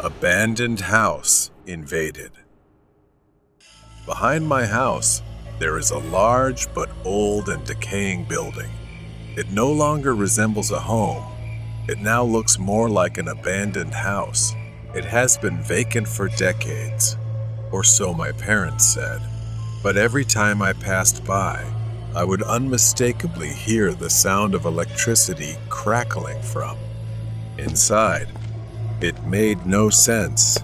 Abandoned house invaded. Behind my house, there is a large but old and decaying building. It no longer resembles a home. It now looks more like an abandoned house. It has been vacant for decades, or so my parents said. But every time I passed by, I would unmistakably hear the sound of electricity crackling from inside. It made no sense.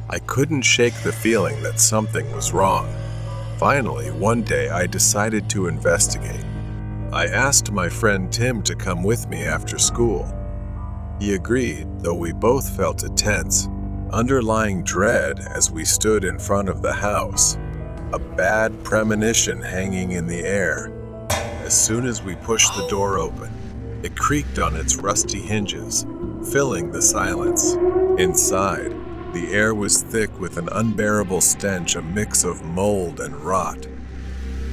I couldn't shake the feeling that something was wrong. Finally, one day I decided to investigate. I asked my friend Tim to come with me after school. He agreed, though we both felt a tense, underlying dread as we stood in front of the house, a bad premonition hanging in the air. As soon as we pushed the door open, it creaked on its rusty hinges, filling the silence. Inside, the air was thick with an unbearable stench, a mix of mold and rot.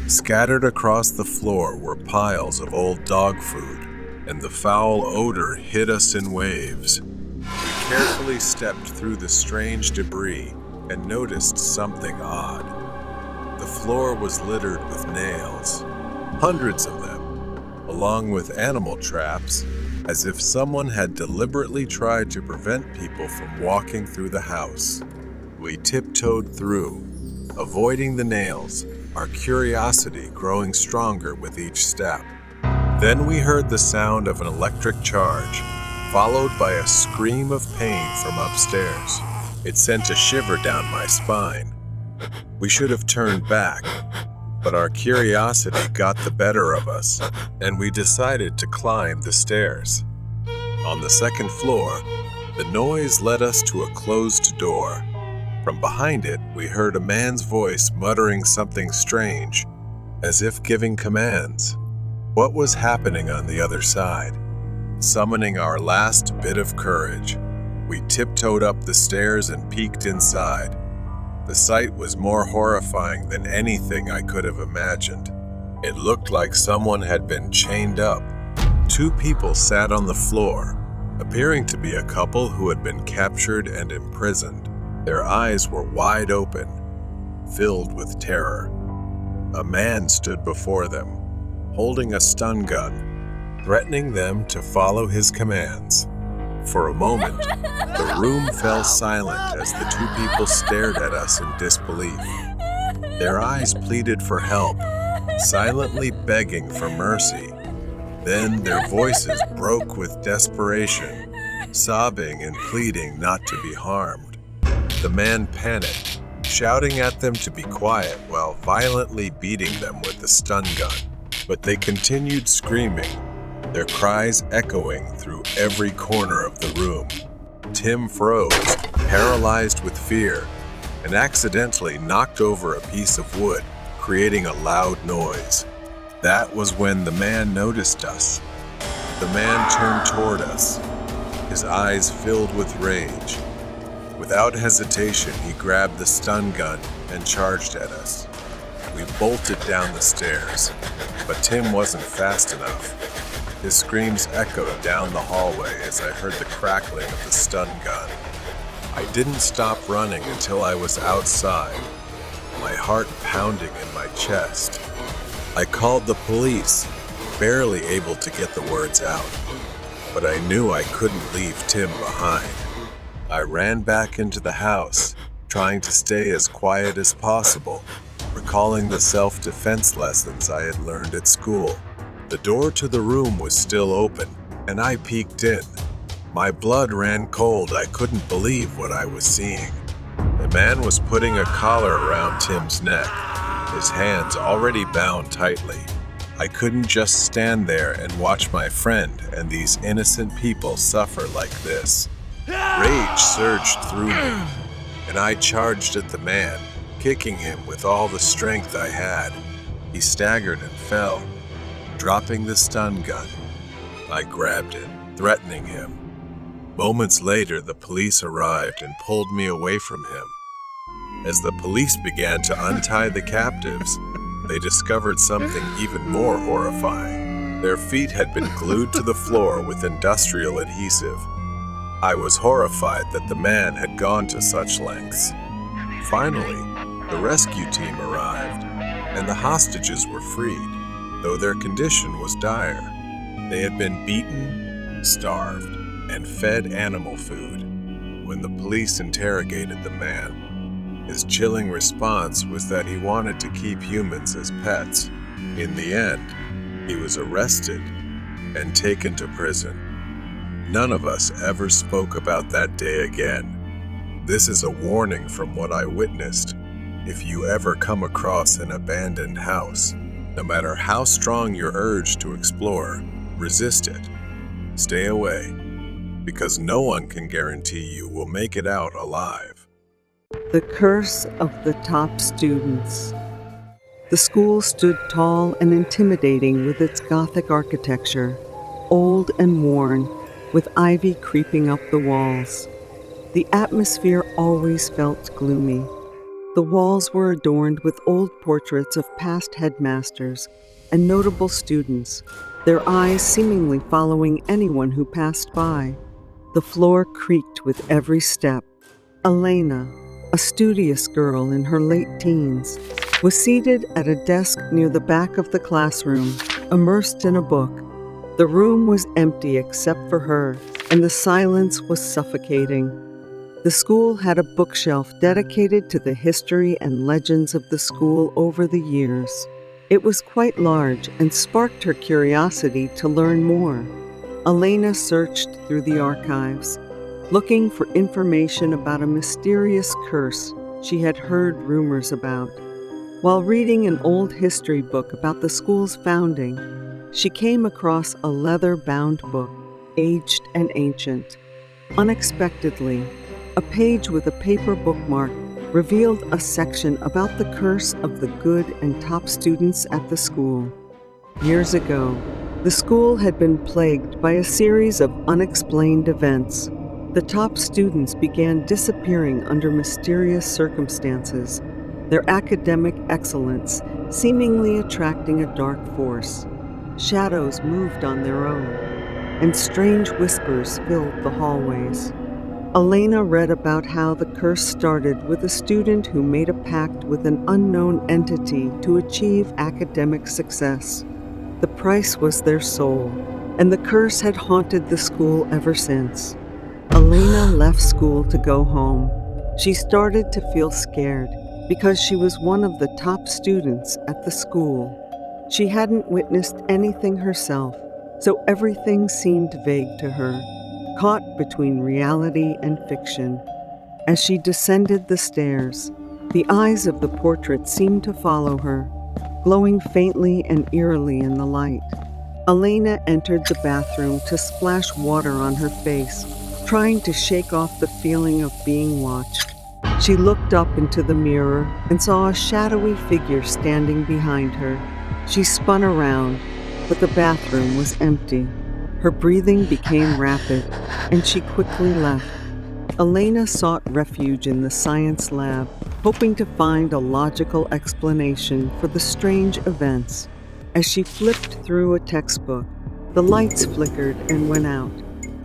Scattered across the floor were piles of old dog food, and the foul odor hit us in waves. We carefully stepped through the strange debris and noticed something odd. The floor was littered with nails, hundreds of them, along with animal traps, as if someone had deliberately tried to prevent people from walking through the house. We tiptoed through, avoiding the nails, our curiosity growing stronger with each step. Then we heard the sound of an electric charge, followed by a scream of pain from upstairs. It sent a shiver down my spine. We should have turned back, but our curiosity got the better of us, and we decided to climb the stairs. On the second floor, the noise led us to a closed door. From behind it, we heard a man's voice muttering something strange, as if giving commands. What was happening on the other side? Summoning our last bit of courage, we tiptoed up the stairs and peeked inside. The sight was more horrifying than anything I could have imagined. It looked like someone had been chained up. Two people sat on the floor, appearing to be a couple who had been captured and imprisoned. Their eyes were wide open, filled with terror. A man stood before them, holding a stun gun, threatening them to follow his commands. For a moment, the room fell silent as the two people stared at us in disbelief. Their eyes pleaded for help, silently begging for mercy. Then their voices broke with desperation, sobbing and pleading not to be harmed. The man panicked, shouting at them to be quiet while violently beating them with the stun gun. But they continued screaming, their cries echoing through every corner of the room. Tim froze, paralyzed with fear, and accidentally knocked over a piece of wood, creating a loud noise. That was when the man noticed us. The man turned toward us, his eyes filled with rage. Without hesitation, he grabbed the stun gun and charged at us. We bolted down the stairs, but Tim wasn't fast enough. His screams echoed down the hallway as I heard the crackling of the stun gun. I didn't stop running until I was outside, my heart pounding in my chest. I called the police, barely able to get the words out, but I knew I couldn't leave Tim behind. I ran back into the house, trying to stay as quiet as possible, recalling the self-defense lessons I had learned at school. The door to the room was still open, and I peeked in. My blood ran cold. I couldn't believe what I was seeing. The man was putting a collar around Tim's neck, his hands already bound tightly. I couldn't just stand there and watch my friend and these innocent people suffer like this. Rage surged through me, and I charged at the man, kicking him with all the strength I had. He staggered and fell, dropping the stun gun. I grabbed it, threatening him. Moments later, the police arrived and pulled me away from him. As the police began to untie the captives, they discovered something even more horrifying. Their feet had been glued to the floor with industrial adhesive. I was horrified that the man had gone to such lengths. Finally, the rescue team arrived, and the hostages were freed, though their condition was dire. They had been beaten, starved, and fed animal food. When the police interrogated the man, his chilling response was that he wanted to keep humans as pets. In the end, he was arrested and taken to prison. None of us ever spoke about that day again. This is a warning from what I witnessed. If you ever come across an abandoned house, no matter how strong your urge to explore, resist it. Stay away, because no one can guarantee you will make it out alive. The Curse of the Top Students. The school stood tall and intimidating with its Gothic architecture, old and worn, with ivy creeping up the walls. The atmosphere always felt gloomy. The walls were adorned with old portraits of past headmasters and notable students, their eyes seemingly following anyone who passed by. The floor creaked with every step. Elena, a studious girl in her late teens, was seated at a desk near the back of the classroom, immersed in a book. The room was empty except for her, and the silence was suffocating. The school had a bookshelf dedicated to the history and legends of the school over the years. It was quite large and sparked her curiosity to learn more. Elena searched through the archives, looking for information about a mysterious curse she had heard rumors about. While reading an old history book about the school's founding, she came across a leather-bound book, aged and ancient. Unexpectedly, a page with a paper bookmark revealed a section about the curse of the good and top students at the school. Years ago, the school had been plagued by a series of unexplained events. The top students began disappearing under mysterious circumstances, their academic excellence seemingly attracting a dark force. Shadows moved on their own, and strange whispers filled the hallways. Elena read about how the curse started with a student who made a pact with an unknown entity to achieve academic success. The price was their soul, and the curse had haunted the school ever since. Elena left school to go home. She started to feel scared because she was one of the top students at the school. She hadn't witnessed anything herself, so everything seemed vague to her, caught between reality and fiction. As she descended the stairs, the eyes of the portrait seemed to follow her, glowing faintly and eerily in the light. Elena entered the bathroom to splash water on her face, trying to shake off the feeling of being watched. She looked up into the mirror and saw a shadowy figure standing behind her. She spun around, but the bathroom was empty. Her breathing became rapid, and she quickly left. Elena sought refuge in the science lab, hoping to find a logical explanation for the strange events. As she flipped through a textbook, the lights flickered and went out.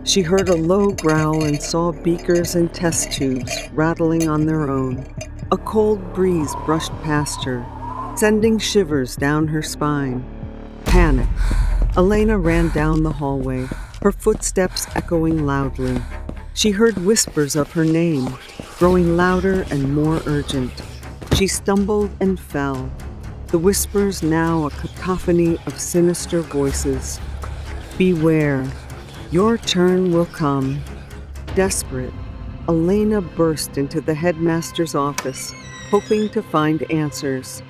She heard a low growl and saw beakers and test tubes rattling on their own. A cold breeze brushed past her, sending shivers down her spine. Panic. Elena ran down the hallway, her footsteps echoing loudly. She heard whispers of her name, growing louder and more urgent. She stumbled and fell, the whispers now a cacophony of sinister voices. Beware, your turn will come. Desperate, Elena burst into the headmaster's office, hoping to find answers.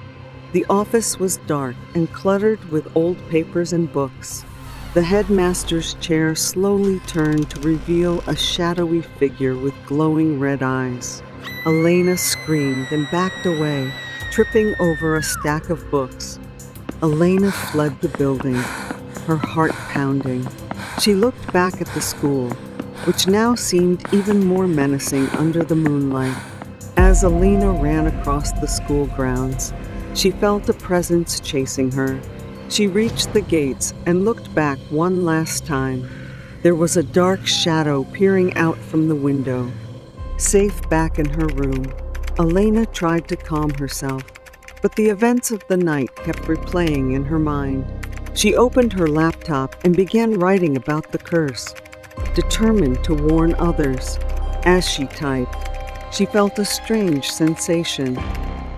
The office was dark and cluttered with old papers and books. The headmaster's chair slowly turned to reveal a shadowy figure with glowing red eyes. Elena screamed and backed away, tripping over a stack of books. Elena fled the building, her heart pounding. She looked back at the school, which now seemed even more menacing under the moonlight. As Elena ran across the school grounds, she felt a presence chasing her. She reached the gates and looked back one last time. There was a dark shadow peering out from the window. Safe back in her room, Elena tried to calm herself, but the events of the night kept replaying in her mind. She opened her laptop and began writing about the curse, determined to warn others. As she typed, she felt a strange sensation.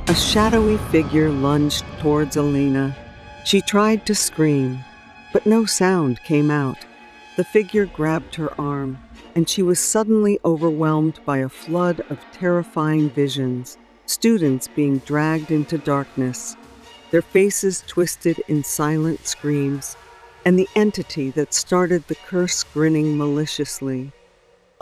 A shadowy figure lunged towards Elena. She tried to scream, but no sound came out. The figure grabbed her arm, and she was suddenly overwhelmed by a flood of terrifying visions. Students being dragged into darkness, their faces twisted in silent screams, and the entity that started the curse grinning maliciously.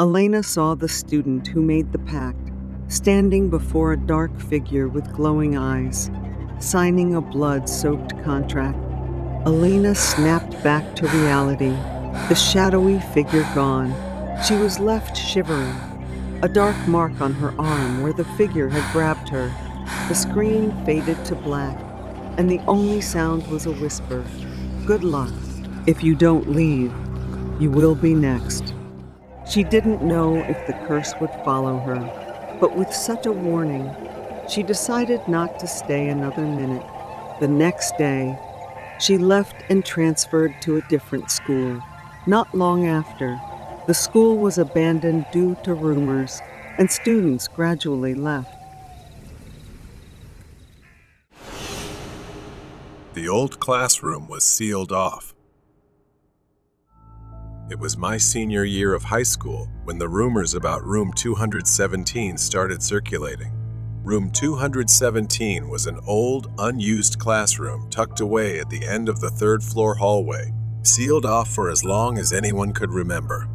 Elena saw the student who made the pact, standing before a dark figure with glowing eyes, signing a blood-soaked contract. Elena snapped back to reality, the shadowy figure gone. She was left shivering, a dark mark on her arm where the figure had grabbed her. The screen faded to black, and the only sound was a whisper. "Good luck. If you don't leave, you will be next." She didn't know if the curse would follow her, but with such a warning, she decided not to stay another minute. The next day, she left and transferred to a different school. Not long after, the school was abandoned due to rumors, and students gradually left. The old classroom was sealed off. It was my senior year of high school when the rumors about room 217 started circulating. Room 217 was an old, unused classroom tucked away at the end of the third-floor hallway, sealed off for as long as anyone could remember.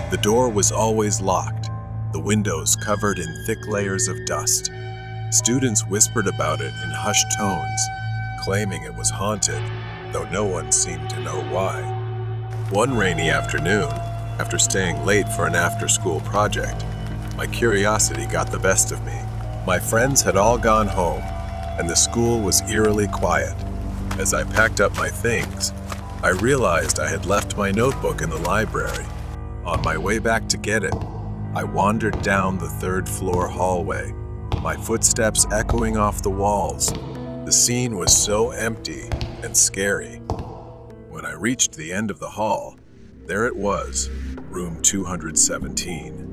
The door was always locked, the windows covered in thick layers of dust. Students whispered about it in hushed tones, claiming it was haunted, though no one seemed to know why. One rainy afternoon, after staying late for an after-school project, my curiosity got the best of me. My friends had all gone home, and the school was eerily quiet. As I packed up my things, I realized I had left my notebook in the library. On my way back to get it, I wandered down the third-floor hallway, my footsteps echoing off the walls. The scene was so empty and scary. When I reached the end of the hall, there it was, room 217.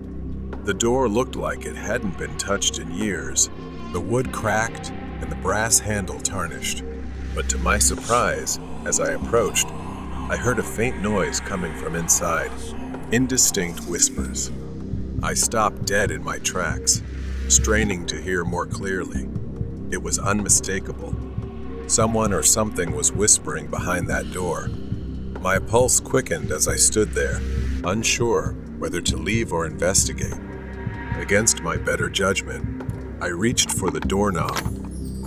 The door looked like it hadn't been touched in years, the wood cracked and the brass handle tarnished. But to my surprise, as I approached, I heard a faint noise coming from inside, indistinct whispers. I stopped dead in my tracks, straining to hear more clearly. It was unmistakable. Someone or something was whispering behind that door. My pulse quickened as I stood there, unsure whether to leave or investigate. Against my better judgment, I reached for the doorknob,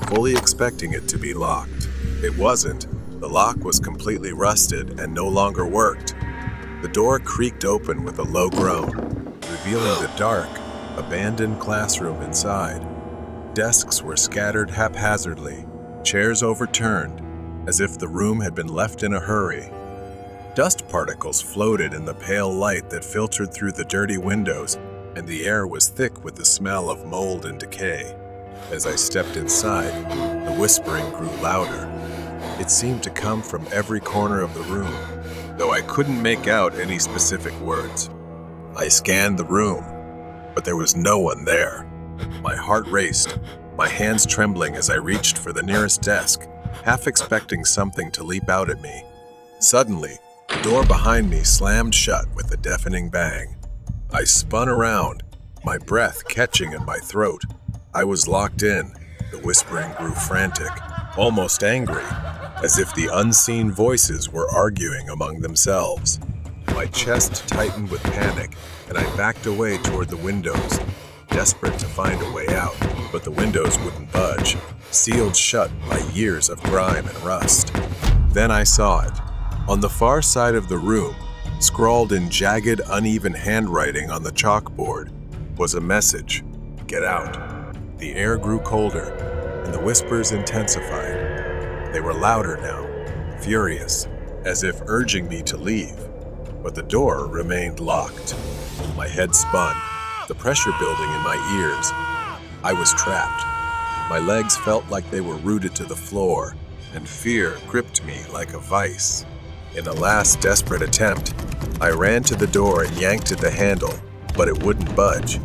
fully expecting it to be locked. It wasn't. The lock was completely rusted and no longer worked. The door creaked open with a low groan, revealing the dark, abandoned classroom inside. Desks were scattered haphazardly, chairs overturned, as if the room had been left in a hurry. Dust particles floated in the pale light that filtered through the dirty windows, and the air was thick with the smell of mold and decay. As I stepped inside, the whispering grew louder. It seemed to come from every corner of the room, though I couldn't make out any specific words. I scanned the room, but there was no one there. My heart raced, my hands trembling as I reached for the nearest desk, half expecting something to leap out at me. Suddenly, the door behind me slammed shut with a deafening bang. I spun around, my breath catching in my throat. I was locked in. The whispering grew frantic, almost angry, as if the unseen voices were arguing among themselves. My chest tightened with panic, and I backed away toward the windows, desperate to find a way out. But the windows wouldn't budge, sealed shut by years of grime and rust. Then I saw it. On the far side of the room, scrawled in jagged, uneven handwriting on the chalkboard, was a message: "Get out." The air grew colder, and the whispers intensified. They were louder now, furious, as if urging me to leave. but the door remained locked. My head spun, the pressure building in my ears. I was trapped. My legs felt like they were rooted to the floor, and fear gripped me like a vice. In a last desperate attempt, I ran to the door and yanked at the handle, but it wouldn't budge.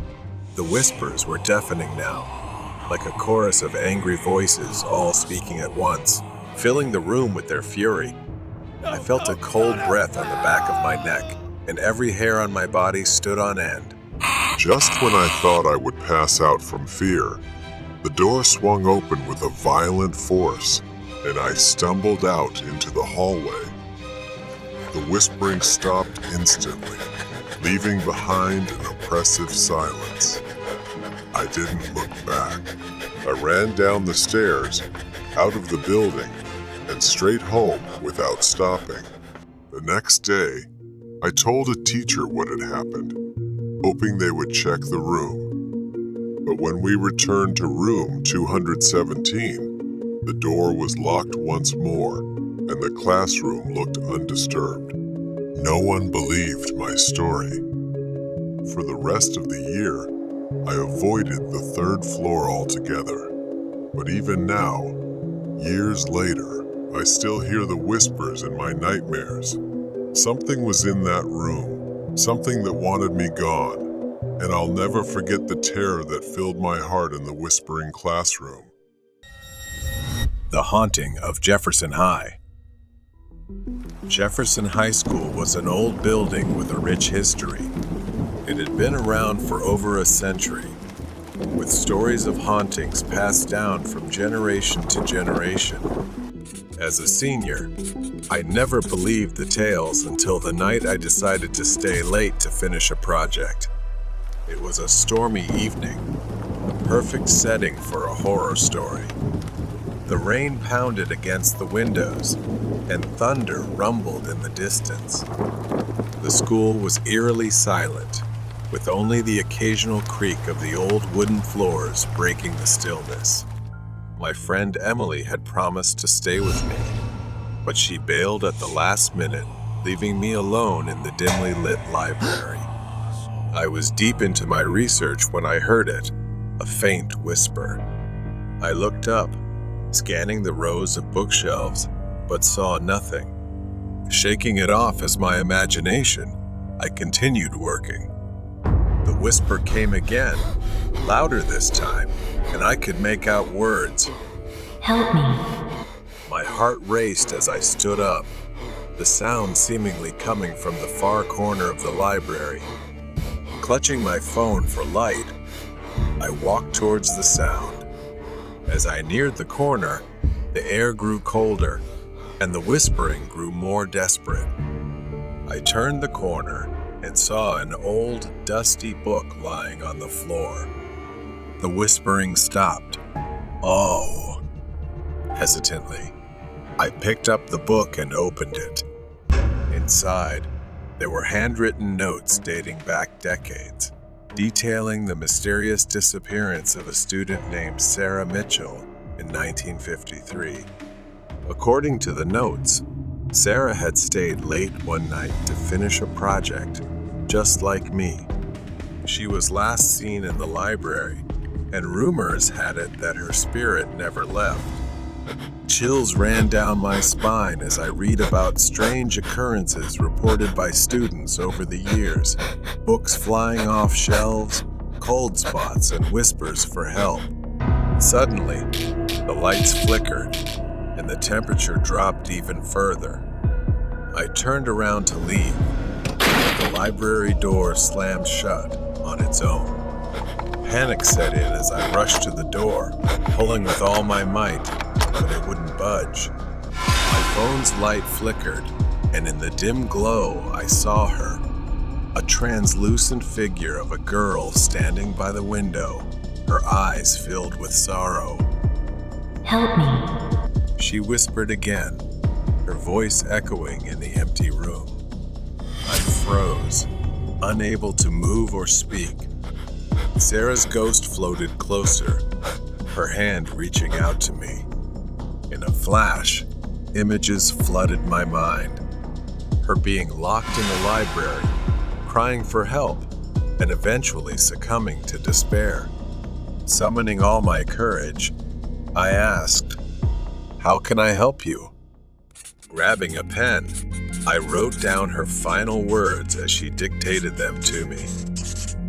The whispers were deafening now, like a chorus of angry voices all speaking at once, filling the room with their fury. I felt a cold breath on the back of my neck, and every hair on my body stood on end. Just when I thought I would pass out from fear, the door swung open with a violent force, and I stumbled out into the hallway. The whispering stopped instantly, leaving behind an oppressive silence. I didn't look back. I ran down the stairs, out of the building, and straight home without stopping. The next day, I told a teacher what had happened, hoping they would check the room. But when we returned to room 217, the door was locked once more, and the classroom looked undisturbed. No one believed my story. For the rest of the year, I avoided the third floor altogether. But even now, years later, I still hear the whispers in my nightmares. Something was in that room, something that wanted me gone, and I'll never forget the terror that filled my heart in the whispering classroom. The Haunting of Jefferson High. Jefferson High School was an old building with a rich history. It had been around for over a century, with stories of hauntings passed down from generation to generation. As a senior, I never believed the tales until the night I decided to stay late to finish a project. It was a stormy evening, the perfect setting for a horror story. The rain pounded against the windows, and thunder rumbled in the distance. The school was eerily silent, with only the occasional creak of the old wooden floors breaking the stillness. My friend Emily had promised to stay with me, but she bailed at the last minute, leaving me alone in the dimly lit library. I was deep into my research when I heard it, a faint whisper. I looked up, scanning the rows of bookshelves, but saw nothing. Shaking it off as my imagination, I continued working. The whisper came again, louder this time, and I could make out words. Help me. My heart raced as I stood up, the sound seemingly coming from the far corner of the library. Clutching my phone for light, I walked towards the sound. As I neared the corner, the air grew colder, and the whispering grew more desperate. I turned the corner and saw an old, dusty book lying on the floor. The whispering stopped. Oh. Hesitantly, I picked up the book and opened it. Inside, there were handwritten notes dating back decades, detailing the mysterious disappearance of a student named Sarah Mitchell in 1953. According to the notes, Sarah had stayed late one night to finish a project, just like me. She was last seen in the library, and rumors had it that her spirit never left. Chills ran down my spine as I read about strange occurrences reported by students over the years, books flying off shelves, cold spots, and whispers for help. Suddenly, the lights flickered, and the temperature dropped even further. I turned around to leave. The library door slammed shut on its own. Panic set in as I rushed to the door, pulling with all my might, but it wouldn't budge. My phone's light flickered, and in the dim glow, I saw her. A translucent figure of a girl standing by the window, her eyes filled with sorrow. Help me. She whispered again, her voice echoing in the empty room. I froze, unable to move or speak. Sarah's ghost floated closer, her hand reaching out to me. In a flash, images flooded my mind. her being locked in the library, crying for help, and eventually succumbing to despair. Summoning all my courage, I asked, "How can I help you?" Grabbing a pen, I wrote down her final words as she dictated them to me.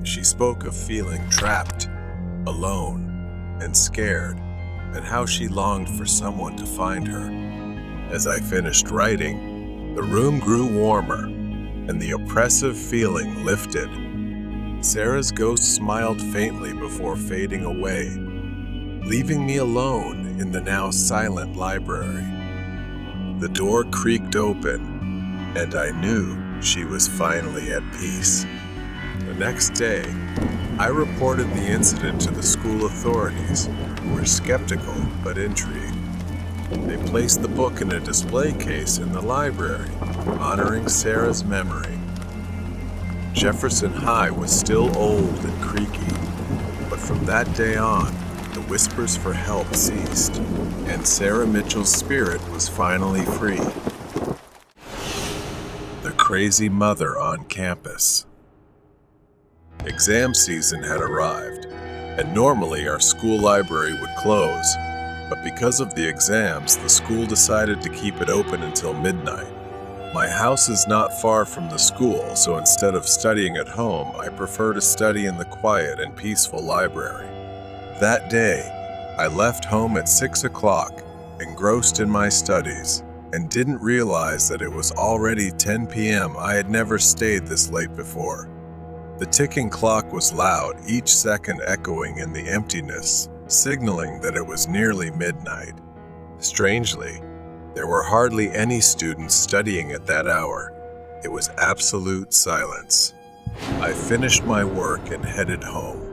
She spoke of feeling trapped, alone, and scared, and how she longed for someone to find her. As I finished writing, the room grew warmer, and the oppressive feeling lifted. Sarah's ghost smiled faintly before fading away, leaving me alone in the now silent library. The door creaked open, and I knew she was finally at peace. The next day, I reported the incident to the school authorities, who were skeptical but intrigued. They placed the book in a display case in the library, honoring Sarah's memory. Jefferson High was still old and creaky, but from that day on, the whispers for help ceased, and Sarah Mitchell's spirit was finally free. The crazy mother on campus. Exam season had arrived, and normally our school library would close, but because of the exams, the school decided to keep it open until midnight. My house is not far from the school, so instead of studying at home, I prefer to study in the quiet and peaceful library. That day, I left home at 6 o'clock, engrossed in my studies, and didn't realize that it was already 10 p.m. I had never stayed this late before. The ticking clock was loud, each second echoing in the emptiness, signaling that it was nearly midnight. Strangely, there were hardly any students studying at that hour. It was absolute silence. I finished my work and headed home.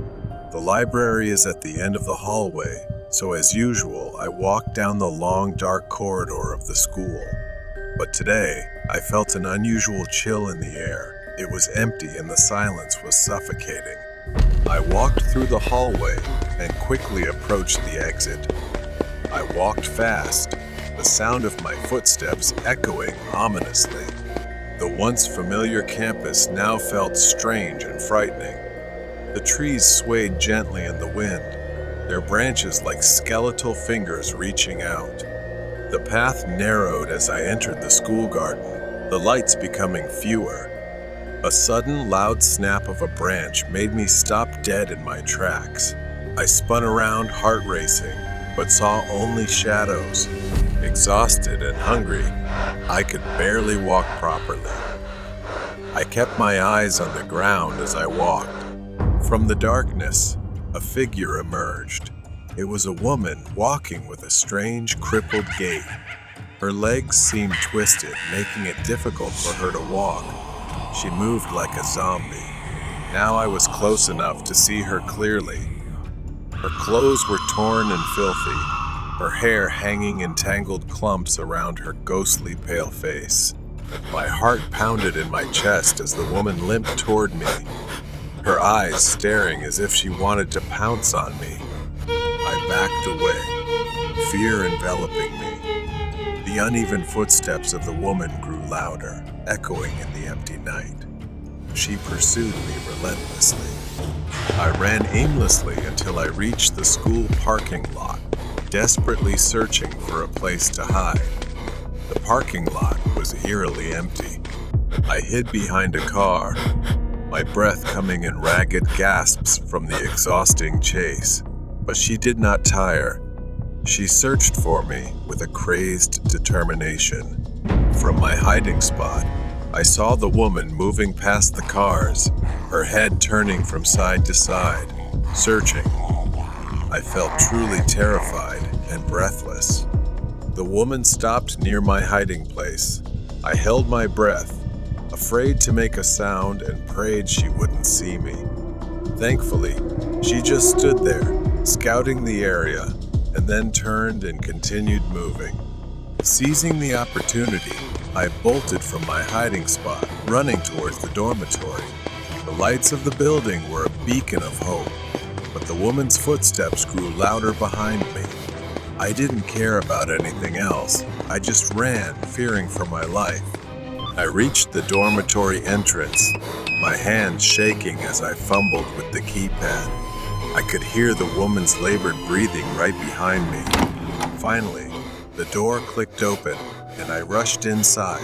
The library is at the end of the hallway, so as usual, I walked down the long, dark corridor of the school. But today, I felt an unusual chill in the air. It was empty and the silence was suffocating. I walked through the hallway and quickly approached the exit. I walked fast, the sound of my footsteps echoing ominously. The once familiar campus now felt strange and frightening. The trees swayed gently in the wind, their branches like skeletal fingers reaching out. The path narrowed as I entered the school garden, the lights becoming fewer. A sudden, loud snap of a branch made me stop dead in my tracks. I spun around, heart racing, but saw only shadows. Exhausted and hungry, I could barely walk properly. I kept my eyes on the ground as I walked. From the darkness, a figure emerged. It was a woman walking with a strange, crippled gait. Her legs seemed twisted, making it difficult for her to walk. She moved like a zombie. Now I was close enough to see her clearly. Her clothes were torn and filthy, her hair hanging in tangled clumps around her ghostly pale face. My heart pounded in my chest as the woman limped toward me, her eyes staring as if she wanted to pounce on me. I backed away, fear enveloping me. The uneven footsteps of the woman grew louder, echoing in the empty night. She pursued me relentlessly. I ran aimlessly until I reached the school parking lot, desperately searching for a place to hide. The parking lot was eerily empty. I hid behind a car, my breath coming in ragged gasps from the exhausting chase. But she did not tire. She searched for me with a crazed determination. From my hiding spot, I saw the woman moving past the cars, her head turning from side to side, searching. I felt truly terrified and breathless. The woman stopped near my hiding place. I held my breath, afraid to make a sound, and prayed she wouldn't see me. Thankfully, she just stood there, scouting the area, and then turned and continued moving. Seizing the opportunity, I bolted from my hiding spot, running towards the dormitory. The lights of the building were a beacon of hope, but the woman's footsteps grew louder behind me. I didn't care about anything else. I just ran, fearing for my life. I reached the dormitory entrance, my hands shaking as I fumbled with the keypad. I could hear the woman's labored breathing right behind me. Finally, the door clicked open, and I rushed inside,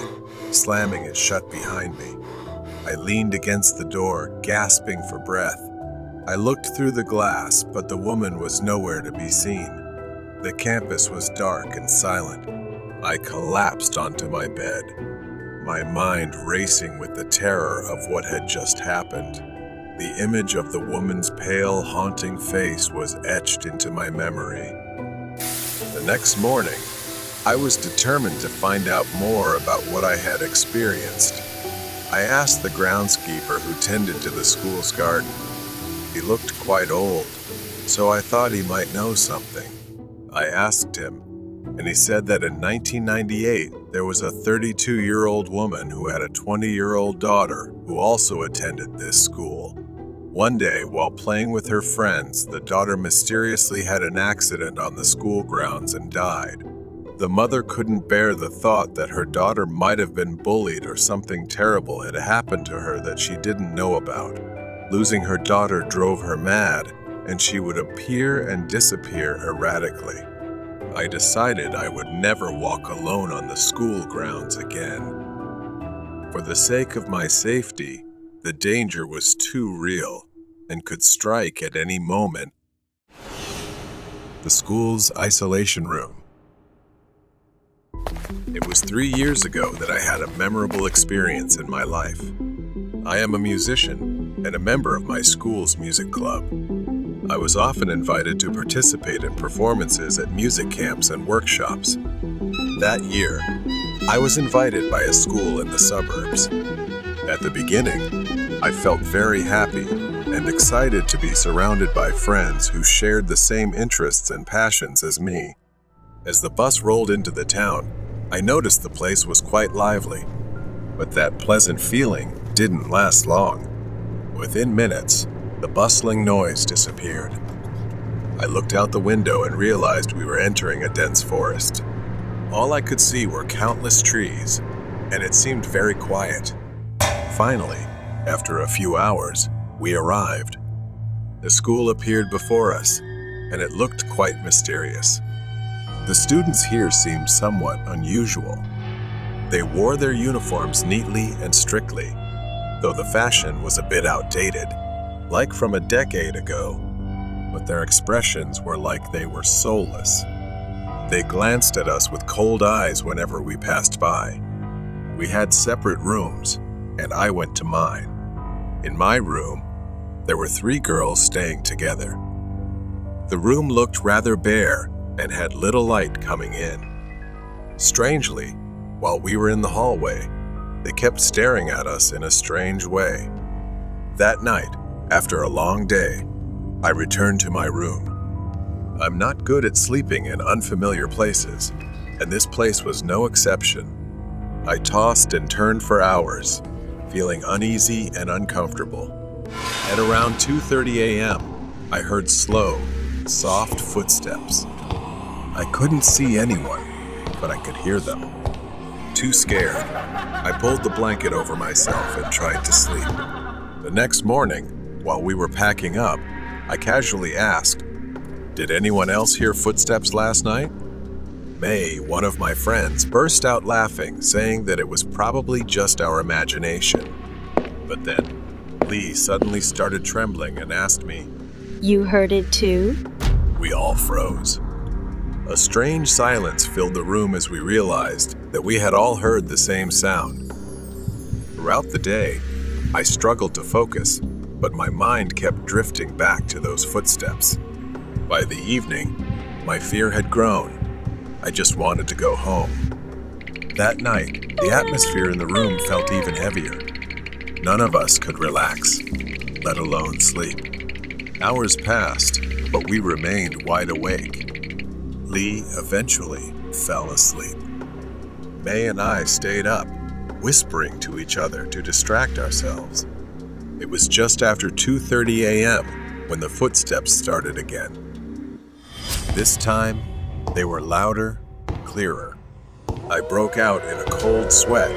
slamming it shut behind me. I leaned against the door, gasping for breath. I looked through the glass, but the woman was nowhere to be seen. The campus was dark and silent. I collapsed onto my bed, my mind racing with the terror of what had just happened. The image of the woman's pale, haunting face was etched into my memory. The next morning, I was determined to find out more about what I had experienced. I asked the groundskeeper who tended to the school's garden. He looked quite old, so I thought he might know something. I asked him, and he said that in 1998, there was a 32-year-old woman who had a 20-year-old daughter who also attended this school. One day, while playing with her friends, the daughter mysteriously had an accident on the school grounds and died. The mother couldn't bear the thought that her daughter might have been bullied or something terrible had happened to her that she didn't know about. Losing her daughter drove her mad, and she would appear and disappear erratically. I decided I would never walk alone on the school grounds again. For the sake of my safety, the danger was too real and could strike at any moment. The school's isolation room. It was 3 years ago that I had a memorable experience in my life. I am a musician and a member of my school's music club. I was often invited to participate in performances at music camps and workshops. That year, I was invited by a school in the suburbs. At the beginning, I felt very happy and excited to be surrounded by friends who shared the same interests and passions as me. As the bus rolled into the town, I noticed the place was quite lively, but that pleasant feeling didn't last long. Within minutes, the bustling noise disappeared. I looked out the window and realized we were entering a dense forest. All I could see were countless trees, and it seemed very quiet. Finally, after a few hours, we arrived. The school appeared before us, and it looked quite mysterious. The students here seemed somewhat unusual. They wore their uniforms neatly and strictly, though the fashion was a bit outdated, like from a decade ago, but their expressions were like they were soulless. They glanced at us with cold eyes whenever we passed by. We had separate rooms, and I went to mine. In my room, there were 3 girls staying together. The room looked rather bare and had little light coming in. Strangely, while we were in the hallway, they kept staring at us in a strange way. That night, after a long day, I returned to my room. I'm not good at sleeping in unfamiliar places, and this place was no exception. I tossed and turned for hours, feeling uneasy and uncomfortable. At around 2:30 a.m., I heard slow, soft footsteps. I couldn't see anyone, but I could hear them. Too scared, I pulled the blanket over myself and tried to sleep. The next morning, while we were packing up, I casually asked, "Did anyone else hear footsteps last night?" May, one of my friends, burst out laughing, saying that it was probably just our imagination. But then, Lee suddenly started trembling and asked me, You heard it too? We all froze. A strange silence filled the room as we realized that we had all heard the same sound. Throughout the day, I struggled to focus, but my mind kept drifting back to those footsteps. By the evening, my fear had grown. I just wanted to go home. That night, the atmosphere in the room felt even heavier. None of us could relax, let alone sleep. Hours passed, but we remained wide awake. Lee eventually fell asleep. May and I stayed up, whispering to each other to distract ourselves. It was just after 2:30 a.m. when the footsteps started again. This time, they were louder, clearer. I broke out in a cold sweat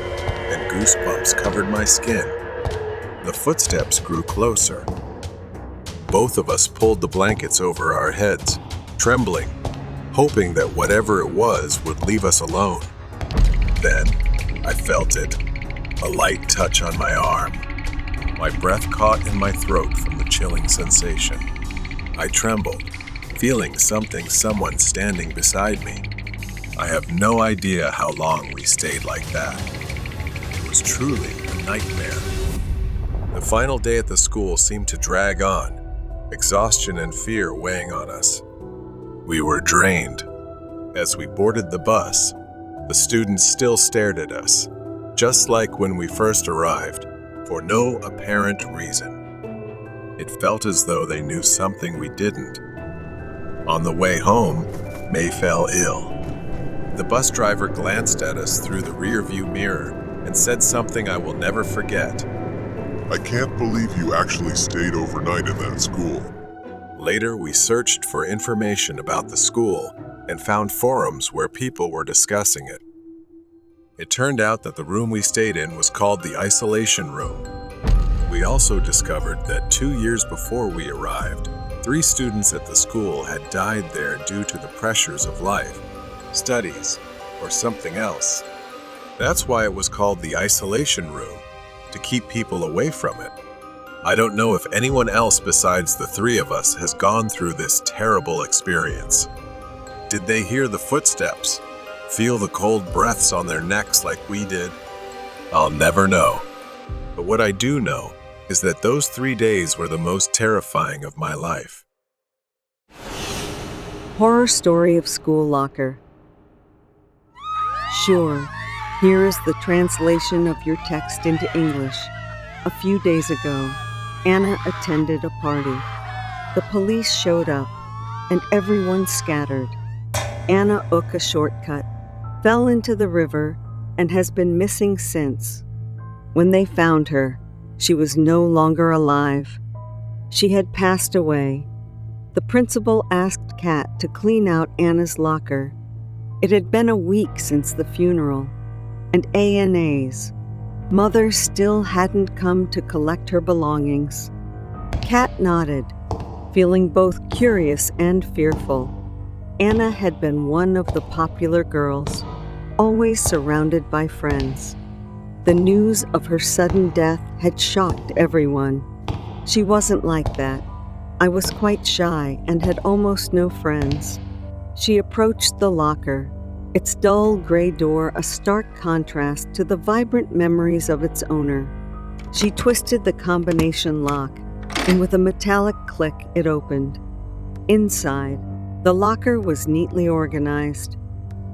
and goosebumps covered my skin. The footsteps grew closer. Both of us pulled the blankets over our heads, trembling, hoping that whatever it was would leave us alone. Then, I felt it, a light touch on my arm. My breath caught in my throat from the chilling sensation. I trembled, feeling someone standing beside me. I have no idea how long we stayed like that. It was truly a nightmare. The final day at the school seemed to drag on, exhaustion and fear weighing on us. We were drained. As we boarded the bus, the students still stared at us, just like when we first arrived, for no apparent reason. It felt as though they knew something we didn't. On the way home, May fell ill. The bus driver glanced at us through the rearview mirror and said something I will never forget. I can't believe you actually stayed overnight in that school. Later, we searched for information about the school and found forums where people were discussing it. It turned out that the room we stayed in was called the isolation room. We also discovered that 2 years before we arrived, 3 students at the school had died there due to the pressures of life, studies, or something else. That's why it was called the isolation room, to keep people away from it. I don't know if anyone else besides the 3 of us has gone through this terrible experience. Did they hear the footsteps, feel the cold breaths on their necks like we did? I'll never know. But what I do know is that those 3 days were the most terrifying of my life. Horror story of school locker. Sure, here is the translation of your text into English. A few days ago, Anna attended a party. The police showed up, and everyone scattered. Anna took a shortcut, fell into the river, and has been missing since. When they found her, she was no longer alive. She had passed away. The principal asked Kat to clean out Anna's locker. It had been a week since the funeral, and ANA's mother still hadn't come to collect her belongings. Kat nodded, feeling both curious and fearful. Anna had been one of the popular girls, always surrounded by friends. The news of her sudden death had shocked everyone. She wasn't like that. I was quite shy and had almost no friends. She approached the locker, its dull gray door a stark contrast to the vibrant memories of its owner. She twisted the combination lock, and with a metallic click, it opened. Inside, the locker was neatly organized.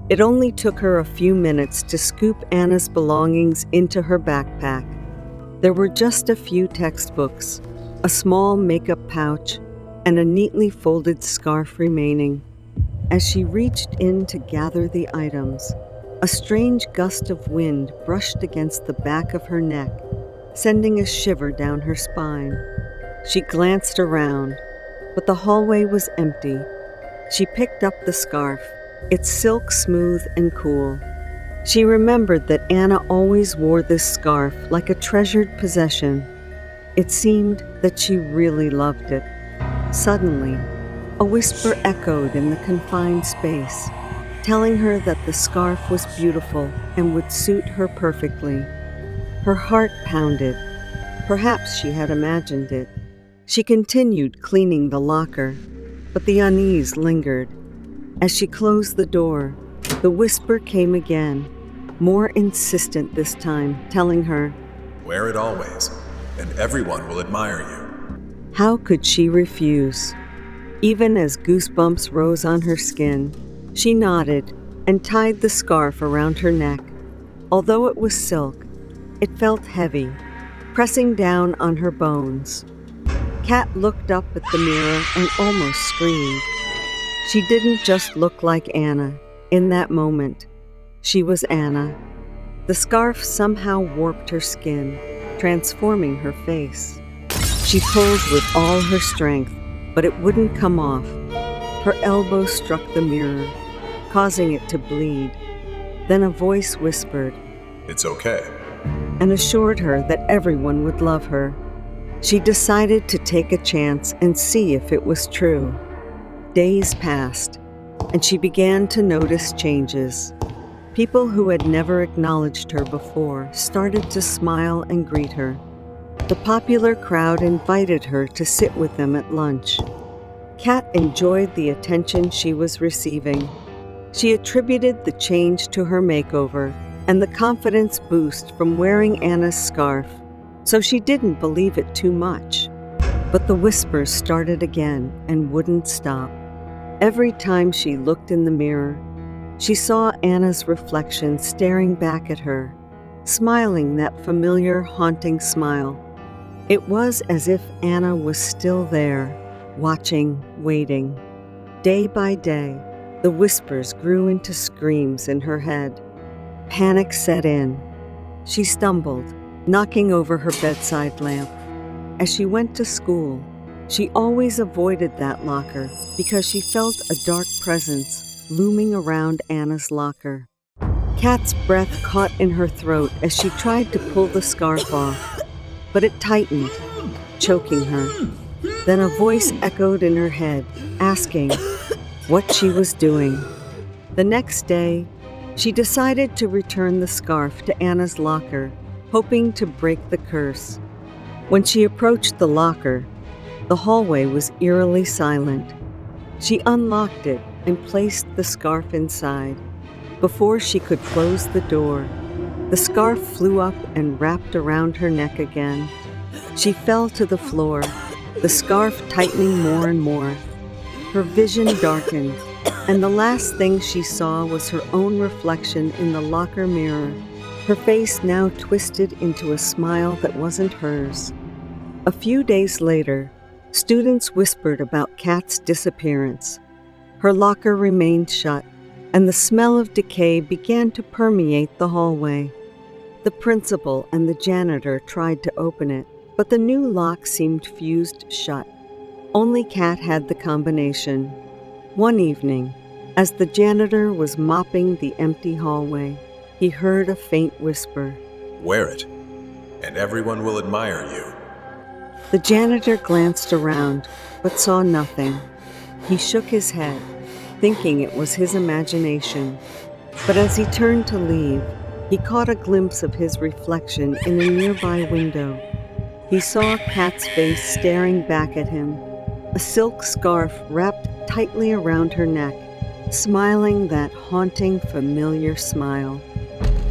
It only took her a few minutes to scoop Anna's belongings into her backpack. There were just a few textbooks, a small makeup pouch, and a neatly folded scarf remaining. As she reached in to gather the items, a strange gust of wind brushed against the back of her neck, sending a shiver down her spine. She glanced around, but the hallway was empty. She picked up the scarf, its silk smooth and cool. She remembered that Anna always wore this scarf like a treasured possession. It seemed that she really loved it. Suddenly, a whisper echoed in the confined space, telling her that the scarf was beautiful and would suit her perfectly. Her heart pounded. Perhaps she had imagined it. She continued cleaning the locker, but the unease lingered. As she closed the door, the whisper came again, more insistent this time, telling her, "Wear it always, and everyone will admire you." How could she refuse? Even as goosebumps rose on her skin, she nodded and tied the scarf around her neck. Although it was silk, it felt heavy, pressing down on her bones. Kat looked up at the mirror and almost screamed. She didn't just look like Anna in that moment. She was Anna. The scarf somehow warped her skin, transforming her face. She pulled with all her strength, but it wouldn't come off. Her elbow struck the mirror, causing it to bleed. Then a voice whispered, "It's okay. and assured her that everyone would love her. She decided to take a chance and see if it was true. Days passed, and she began to notice changes. People who had never acknowledged her before started to smile and greet her. The popular crowd invited her to sit with them at lunch. Kat enjoyed the attention she was receiving. She attributed the change to her makeover and the confidence boost from wearing Anna's scarf, so she didn't believe it too much. But the whispers started again and wouldn't stop. Every time she looked in the mirror, she saw Anna's reflection staring back at her, smiling that familiar, haunting smile. It was as if Anna was still there, watching, waiting. Day by day, the whispers grew into screams in her head. Panic set in. She stumbled, knocking over her bedside lamp. As she went to school, she always avoided that locker because she felt a dark presence looming around Anna's locker. Kat's breath caught in her throat as she tried to pull the scarf off, but it tightened, choking her. Then a voice echoed in her head, asking what she was doing. The next day, she decided to return the scarf to Anna's locker, hoping to break the curse. When she approached the locker, the hallway was eerily silent. She unlocked it and placed the scarf inside. Before she could close the door, the scarf flew up and wrapped around her neck again. She fell to the floor, the scarf tightening more and more. Her vision darkened, and the last thing she saw was her own reflection in the locker mirror, her face now twisted into a smile that wasn't hers. A few days later, students whispered about Kat's disappearance. Her locker remained shut, and the smell of decay began to permeate the hallway. The principal and the janitor tried to open it, but the new lock seemed fused shut. Only Kat had the combination. One evening, as the janitor was mopping the empty hallway, he heard a faint whisper. Wear it, and everyone will admire you. The janitor glanced around, but saw nothing. He shook his head, thinking it was his imagination. But as he turned to leave, he caught a glimpse of his reflection in a nearby window. He saw Kat's face staring back at him, a silk scarf wrapped tightly around her neck, smiling that haunting, familiar smile.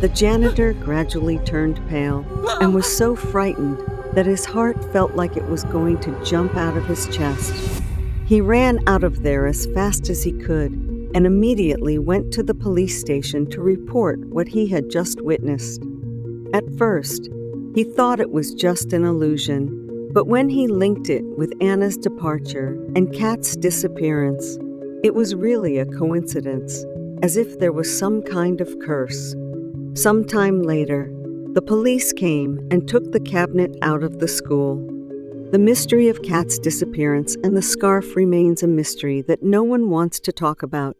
The janitor gradually turned pale and was so frightened that his heart felt like it was going to jump out of his chest. He ran out of there as fast as he could and immediately went to the police station to report what he had just witnessed. At first, he thought it was just an illusion, but when he linked it with Anna's departure and Kat's disappearance, it was really a coincidence, as if there was some kind of curse. Sometime later, the police came and took the cabinet out of the school. The mystery of Kat's disappearance and the scarf remains a mystery that no one wants to talk about.